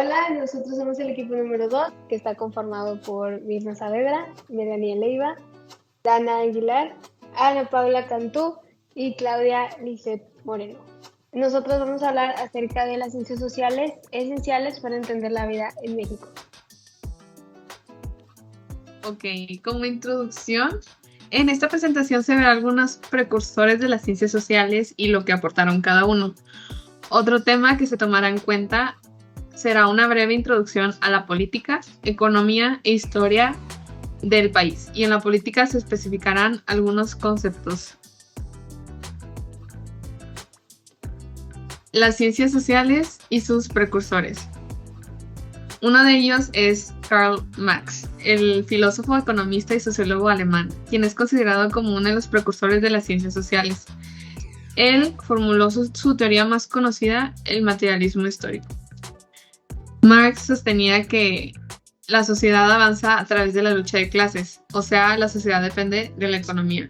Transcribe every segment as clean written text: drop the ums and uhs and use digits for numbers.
Hola, nosotros somos el equipo número 2, que está conformado por Mirna Saavedra, Melanie Leiva, Dana Aguilar, Ana Paula Cantú y Claudia Lisset Moreno. Nosotros vamos a hablar acerca de las ciencias sociales esenciales para entender la vida en México. Ok, como introducción, en esta presentación se verán algunos precursores de las ciencias sociales y lo que aportaron cada uno. Otro tema que se tomará en cuenta será una breve introducción a la política, economía e historia del país, y en la política se especificarán algunos conceptos. Las ciencias sociales y sus precursores. Uno de ellos es Karl Marx, el filósofo, economista y sociólogo alemán, quien es considerado como uno de los precursores de las ciencias sociales. Él formuló su teoría más conocida, el materialismo histórico. Marx sostenía que la sociedad avanza a través de la lucha de clases, o sea, la sociedad depende de la economía.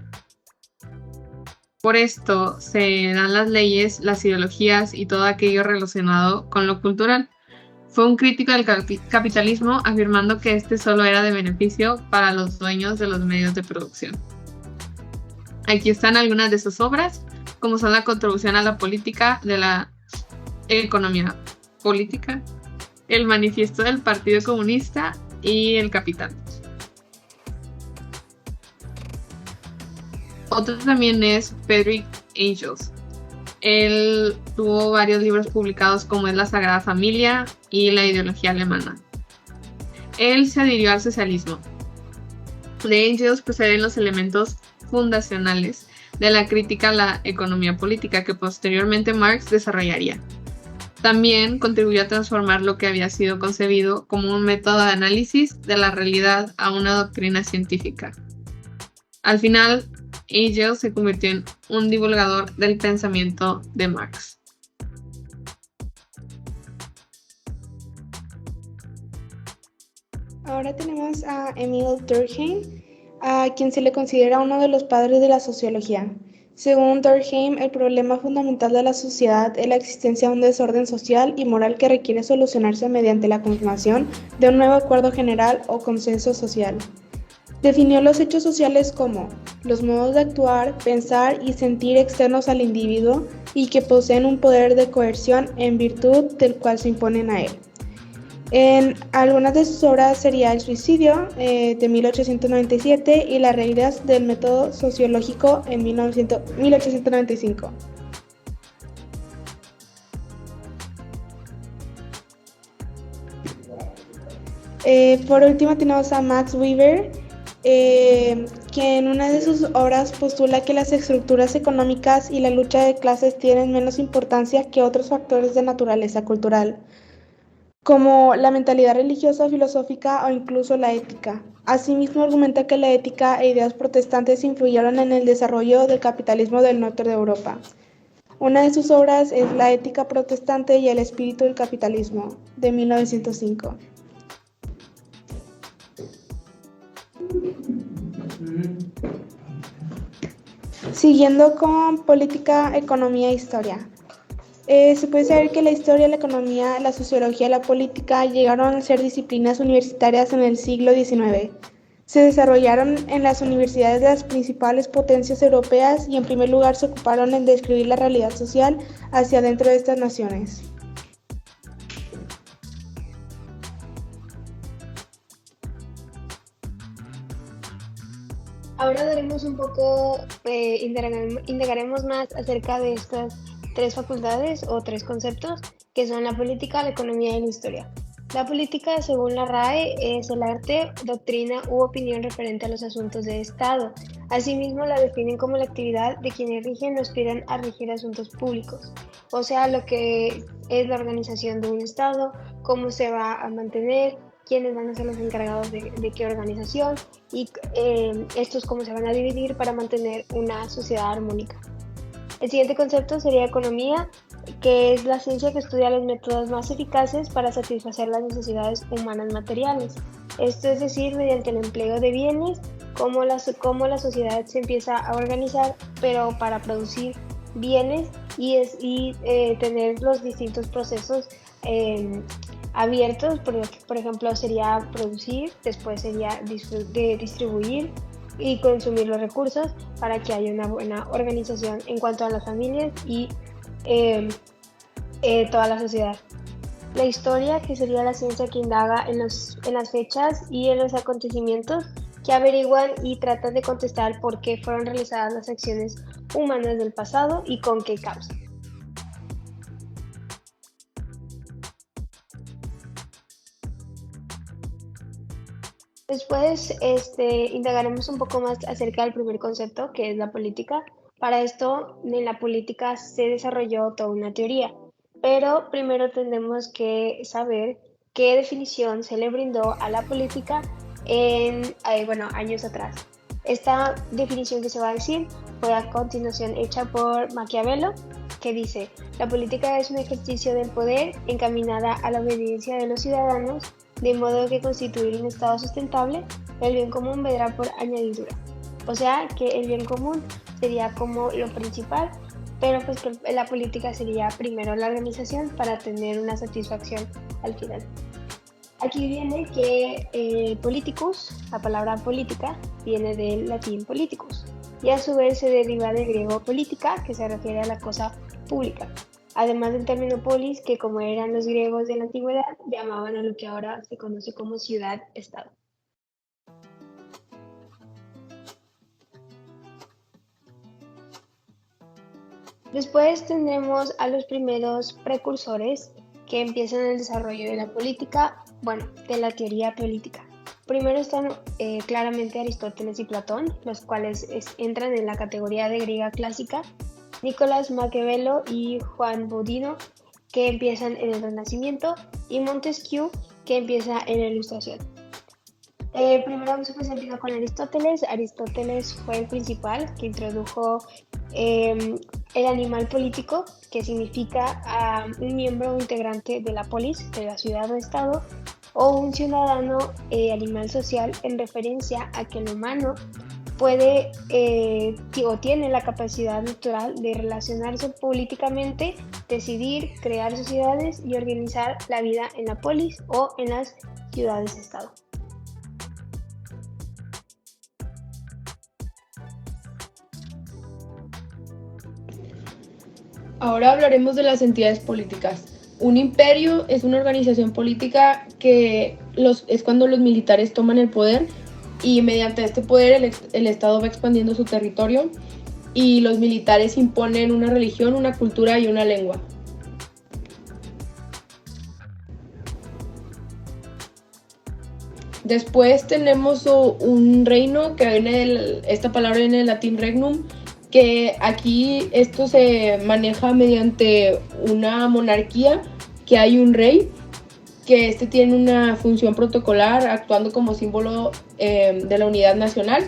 Por esto se dan las leyes, las ideologías y todo aquello relacionado con lo cultural. Fue un crítico del capitalismo, afirmando que este solo era de beneficio para los dueños de los medios de producción. Aquí están algunas de sus obras, como son la contribución a la política de la economía política, el manifiesto del Partido Comunista y el Capital. Otro también es Friedrich Engels. Él tuvo varios libros publicados como es La Sagrada Familia y La ideología alemana. Él se adhirió al socialismo. De Engels proceden los elementos fundacionales de la crítica a la economía política que posteriormente Marx desarrollaría. También contribuyó a transformar lo que había sido concebido como un método de análisis de la realidad a una doctrina científica. Al final, Engels se convirtió en un divulgador del pensamiento de Marx. Ahora tenemos a Emil Durkheim, a quien se le considera uno de los padres de la sociología. Según Durkheim, el problema fundamental de la sociedad es la existencia de un desorden social y moral que requiere solucionarse mediante la conformación de un nuevo acuerdo general o consenso social. Definió los hechos sociales como los modos de actuar, pensar y sentir externos al individuo y que poseen un poder de coerción en virtud del cual se imponen a él. En algunas de sus obras sería El suicidio, de 1897, y Las reglas del método sociológico en 1895. Por último tenemos a Max Weber, que en una de sus obras postula que las estructuras económicas y la lucha de clases tienen menos importancia que otros factores de naturaleza cultural, como la mentalidad religiosa, filosófica o incluso la ética. Asimismo, argumenta que la ética e ideas protestantes influyeron en el desarrollo del capitalismo del norte de Europa. Una de sus obras es La ética protestante y el espíritu del capitalismo, de 1905. Siguiendo con política, economía e historia. Se puede saber que la historia, la economía, la sociología y la política llegaron a ser disciplinas universitarias en el siglo XIX. Se desarrollaron en las universidades de las principales potencias europeas y en primer lugar se ocuparon en describir la realidad social hacia dentro de estas naciones. Ahora daremos un poco, indagaremos más acerca de estas tres facultades o tres conceptos que son la política, la economía y la historia. La política, según la RAE, es el arte, doctrina u opinión referente a los asuntos de Estado. Asimismo, la definen como la actividad de quienes rigen o aspiran a regir asuntos públicos, o sea, lo que es la organización de un Estado, cómo se va a mantener, quiénes van a ser los encargados de qué organización y estos cómo se van a dividir para mantener una sociedad armónica. El siguiente concepto sería economía, que es la ciencia que estudia los métodos más eficaces para satisfacer las necesidades humanas materiales. Esto es decir, mediante el empleo de bienes, cómo la sociedad se empieza a organizar, pero para producir bienes y tener los distintos procesos abiertos, por ejemplo, sería producir, después sería distribuir y consumir los recursos para que haya una buena organización en cuanto a las familias y toda la sociedad. La historia, que sería la ciencia que indaga en las fechas y en los acontecimientos, que averiguan y tratan de contestar por qué fueron realizadas las acciones humanas del pasado y con qué causa. Después indagaremos un poco más acerca del primer concepto, que es la política. Para esto, en la política se desarrolló toda una teoría, pero primero tenemos que saber qué definición se le brindó a la política años atrás. Esta definición que se va a decir fue a continuación hecha por Maquiavelo, que dice: la política es un ejercicio del poder encaminada a la obediencia de los ciudadanos, de modo que constituir un Estado sustentable, el bien común vendrá por añadidura. O sea que el bien común sería como lo principal, pero pues que la política sería primero la organización para tener una satisfacción al final. Aquí viene que politicus, la palabra política, viene del latín politicus y a su vez se deriva del griego política, que se refiere a la cosa pública. Además del término polis, que como eran los griegos de la antigüedad, llamaban a lo que ahora se conoce como ciudad-estado. Después tendremos a los primeros precursores que empiezan el desarrollo de la política, de la teoría política. Primero están claramente Aristóteles y Platón, los cuales entran en la categoría de griega clásica, Nicolás Maquiavelo y Juan Bodino, que empiezan en el Renacimiento, y Montesquieu, que empieza en la Ilustración. Primero vamos a empezar con Aristóteles. Aristóteles fue el principal que introdujo el animal político, que significa un miembro integrante de la polis, de la ciudad o estado, o un ciudadano animal social, en referencia a que el humano puede o tiene la capacidad natural de relacionarse políticamente, decidir, crear sociedades y organizar la vida en la polis o en las ciudades-estado. Ahora hablaremos de las entidades políticas. Un imperio es una organización política que es cuando los militares toman el poder y mediante este poder el Estado va expandiendo su territorio y los militares imponen una religión, una cultura y una lengua. Después tenemos un reino, que esta palabra viene del latín regnum, que aquí esto se maneja mediante una monarquía, que hay un rey, que tiene una función protocolar actuando como símbolo de la unidad nacional,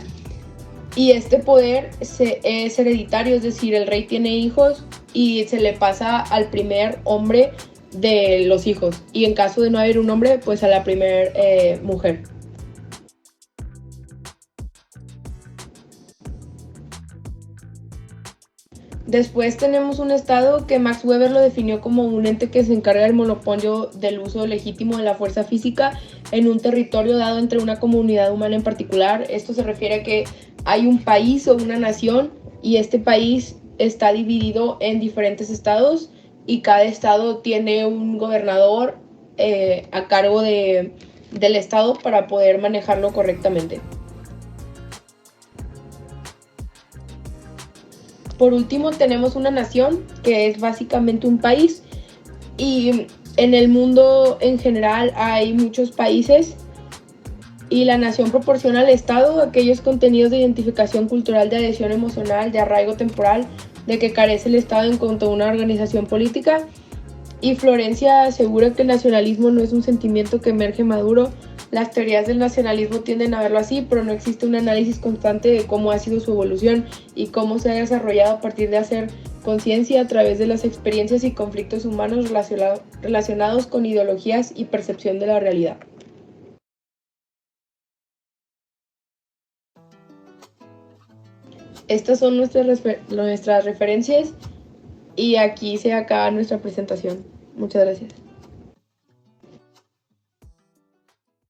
y este poder es hereditario, es decir, el rey tiene hijos y se le pasa al primer hombre de los hijos, y en caso de no haber un hombre, pues a la primer mujer. Después tenemos un Estado que Max Weber lo definió como un ente que se encarga del monopolio del uso legítimo de la fuerza física en un territorio dado entre una comunidad humana en particular. Esto se refiere a que hay un país o una nación y este país está dividido en diferentes estados y cada estado tiene un gobernador a cargo del estado para poder manejarlo correctamente. Por último tenemos una nación, que es básicamente un país, y en el mundo en general hay muchos países y la nación proporciona al Estado aquellos contenidos de identificación cultural, de adhesión emocional, de arraigo temporal, de que carece el Estado en cuanto a una organización política. Y Florencia asegura que el nacionalismo no es un sentimiento que emerge maduro. Las teorías del nacionalismo tienden a verlo así, pero no existe un análisis constante de cómo ha sido su evolución y cómo se ha desarrollado a partir de hacer conciencia a través de las experiencias y conflictos humanos relacionados con ideologías y percepción de la realidad. Estas son nuestras referencias y aquí se acaba nuestra presentación. Muchas gracias.